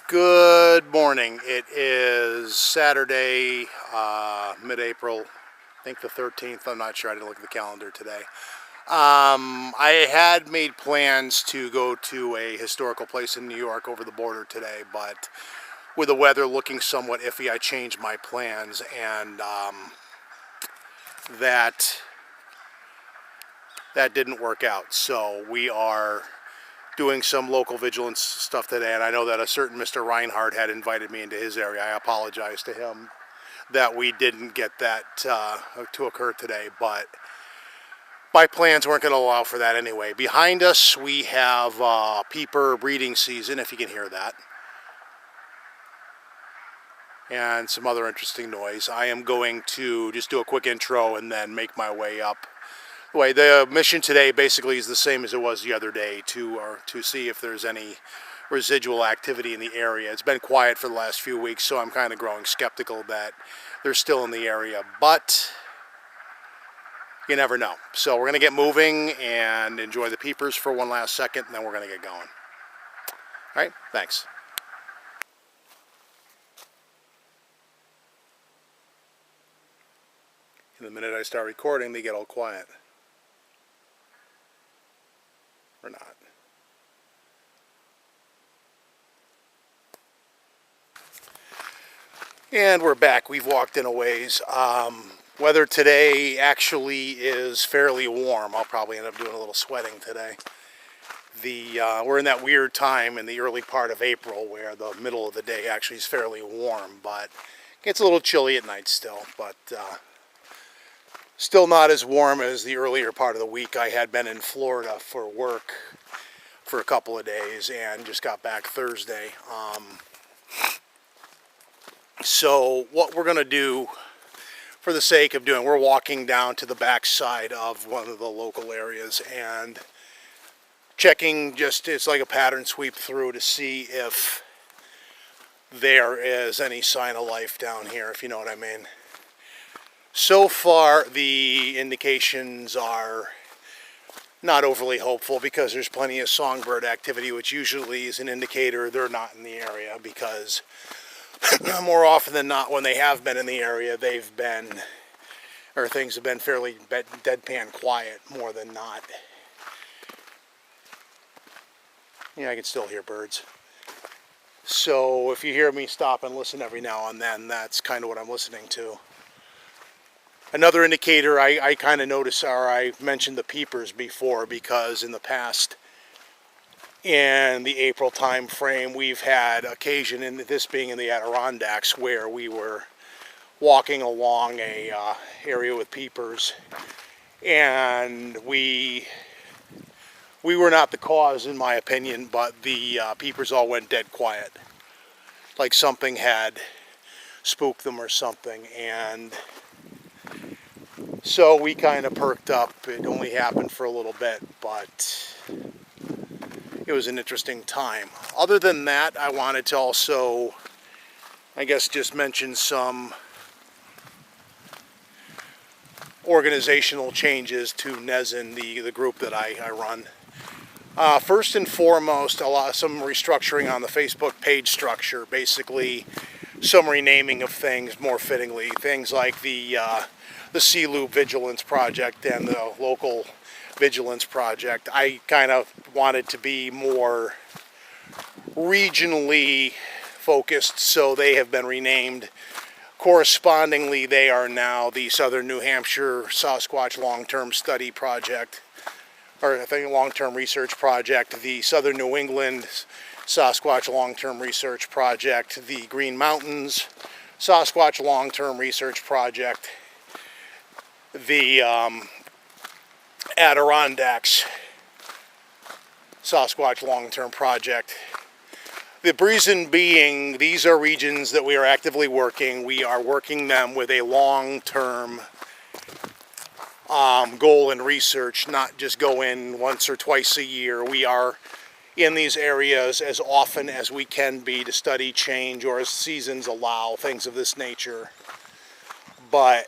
Good morning. It is Saturday, mid-April, I think the 13th. I'm not sure. I didn't look at the calendar today. I had made plans to go to a historical place in New York over the border today, but with the weather looking somewhat iffy, I changed my plans, and that didn't work out. So we are doing some local vigilance stuff today, and I know that a certain Mr. Reinhardt had invited me into his area. I apologize to him that we didn't get that to occur today, but my plans weren't going to allow for that anyway. Behind us we have peeper breeding season, if you can hear that, and some other interesting noise. I am going to just do a quick intro and then make my way up. The mission today basically is the same as it was the other day, to see if there's any residual activity in the area. It's been quiet for the last few weeks, so I'm kind of growing skeptical that they're still in the area, but you never know. So we're going to get moving and enjoy the peepers for one last second, and then we're going to get going. All right, thanks. And the minute I start recording, they get all quiet. Or not. And we're back. We've walked in a ways. Weather today actually is fairly warm. I'll probably end up doing a little sweating today. We're in that weird time in the early part of April where the middle of the day actually is fairly warm, but it gets a little chilly at night still. But still not as warm as the earlier part of the week. I had been in Florida for work for a couple of days and just got back Thursday. So what we're going to do, for the sake of doing, we're walking down to the back side of one of the local areas and checking, it's like a pattern sweep through to see if there is any sign of life down here, if you know what I mean. So far, the indications are not overly hopeful because there's plenty of songbird activity, which usually is an indicator they're not in the area, because more often than not, when they have been in the area, things have been fairly deadpan quiet more than not. Yeah, I can still hear birds. So if you hear me stop and listen every now and then, that's kind of what I'm listening to. Another indicator I kind of notice, or I mentioned the peepers before, because in the past, in the April time frame, we've had occasion, in this being in the Adirondacks, where we were walking along a area with peepers, and we were not the cause, in my opinion, but the peepers all went dead quiet, like something had spooked them or something, and so we kind of perked up. It only happened for a little bit, but it was an interesting time. Other than that, I wanted to also, I guess, just mention some organizational changes to NESN, the group that I run. First and foremost, some restructuring on the Facebook page structure. Basically, some renaming of things more fittingly. Things like the Sea Loop Vigilance Project and the local Vigilance Project. I kind of wanted to be more regionally focused, so they have been renamed. Correspondingly, they are now the Southern New Hampshire Sasquatch Long-Term Study Project, or I think Long-Term Research Project, the Southern New England Sasquatch Long-Term Research Project, the Green Mountains Sasquatch Long-Term Research Project, the Adirondacks Sasquatch Long-Term Project. The reason being, these are regions that we are actively working. We are working them with a long-term goal in research, not just go in once or twice a year. We are in these areas as often as we can be to study change, or as seasons allow, things of this nature. But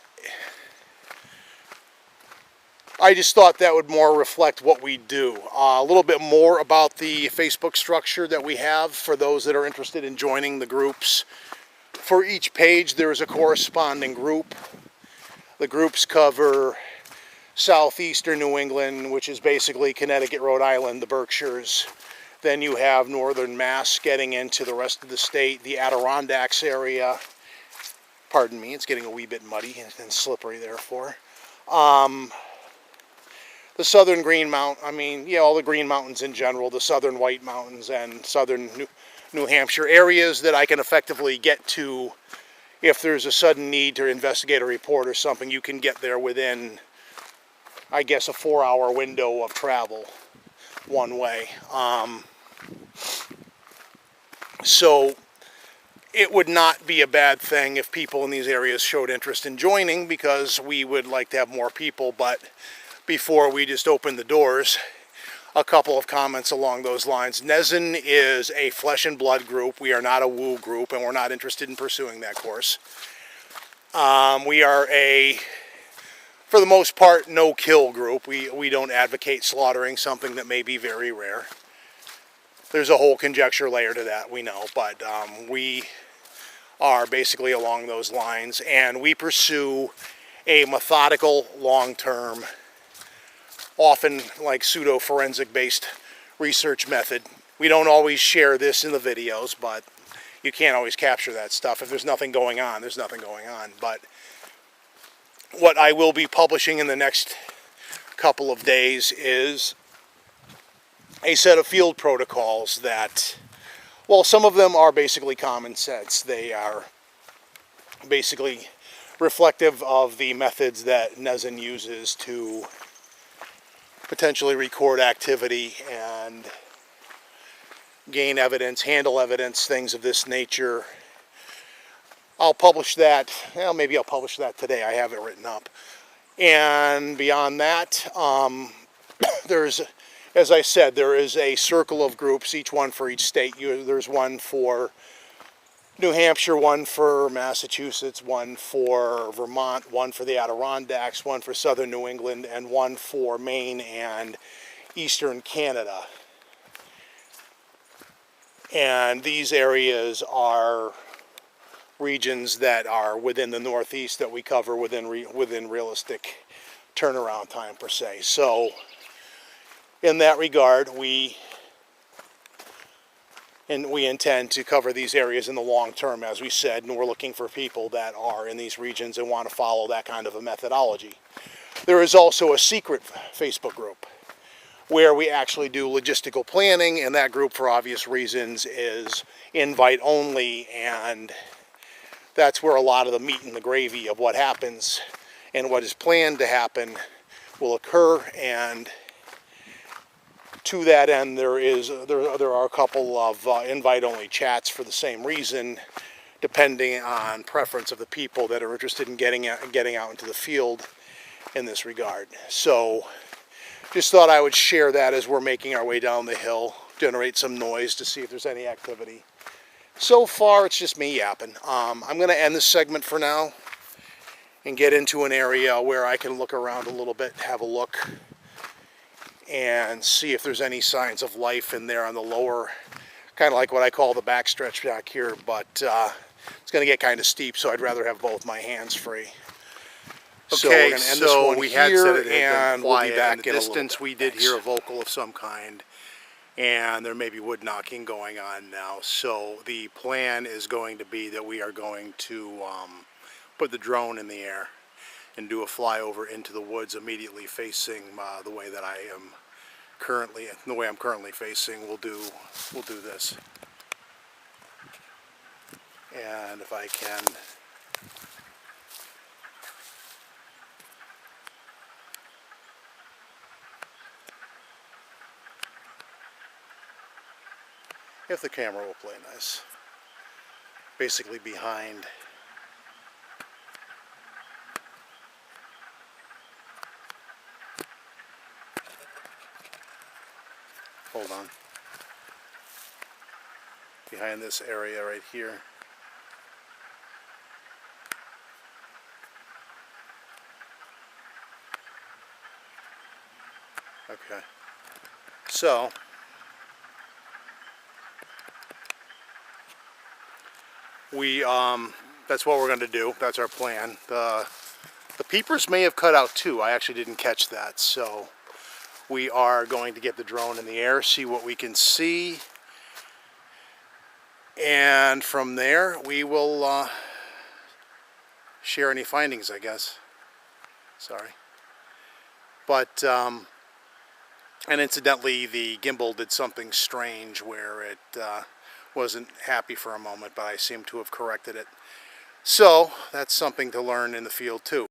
I just thought that would more reflect what we do. A little bit more about the Facebook structure that we have for those that are interested in joining the groups. For each page, there is a corresponding group. The groups cover southeastern New England, which is basically Connecticut, Rhode Island, the Berkshires. Then you have northern Mass getting into the rest of the state, the Adirondacks area. Pardon me, it's getting a wee bit muddy and slippery therefore. The southern Green Mountain, all the Green Mountains in general, the southern White Mountains and southern New Hampshire areas that I can effectively get to if there's a sudden need to investigate a report or something. You can get there within, I guess, a 4-hour window of travel one way. So it would not be a bad thing if people in these areas showed interest in joining, because we would like to have more people. But before we just open the doors, a couple of comments along those lines. Nezin is a flesh and blood group. We are not a woo group, and we're not interested in pursuing that course. We are for the most part, no-kill group. We don't advocate slaughtering something that may be very rare. There's a whole conjecture layer to that, we know, but we are basically along those lines, and we pursue a methodical, long-term, often like pseudo-forensic based research method. We don't always share this in the videos, but you can't always capture that stuff. If there's nothing going on, there's nothing going on. But what I will be publishing in the next couple of days is a set of field protocols that, well, some of them are basically common sense. They are basically reflective of the methods that Nezin uses to potentially record activity and gain evidence, handle evidence, things of this nature. I'll publish that, well, maybe I'll publish that today. I have it written up. And beyond that, there's, as I said, there is a circle of groups, each one for each state. There's one for New Hampshire, one for Massachusetts, one for Vermont, one for the Adirondacks, one for southern New England, and one for Maine and eastern Canada. And these areas are regions that are within the Northeast that we cover within realistic turnaround time per se. So in that regard, we intend to cover these areas in the long term, as we said, and we're looking for people that are in these regions and want to follow that kind of a methodology. There is also a secret Facebook group where we actually do logistical planning, and that group, for obvious reasons, is invite only, and that's where a lot of the meat and the gravy of what happens and what is planned to happen will occur. And to that end, there are a couple of invite-only chats for the same reason, depending on preference of the people that are interested in getting out into the field in this regard. So just thought I would share that as we're making our way down the hill, generate some noise to see if there's any activity. So far, it's just me yapping. I'm going to end this segment for now and get into an area where I can look around a little bit, have a look, and see if there's any signs of life in there on the lower, kind of like what I call the backstretch back here, but it's going to get kind of steep, so I'd rather have both my hands free. Okay, so we're going to end this one we had said it and we'll be back in the distance. We did hear a vocal of some kind, and there may be wood knocking going on now. So the plan is going to be that we are going to put the drone in the air and do a flyover into the woods immediately facing the way that I am currently, the way I'm currently facing. We'll do this, and if I can, if the camera will play nice, basically behind. Hold on. Behind this area right here. Okay. So, that's what we're going to do. That's our plan. The peepers may have cut out too. I actually didn't catch that. So we are going to get the drone in the air, see what we can see. And from there, we will share any findings, I guess. Sorry. But, and incidentally, the gimbal did something strange where it wasn't happy for a moment, but I seem to have corrected it. So that's something to learn in the field too.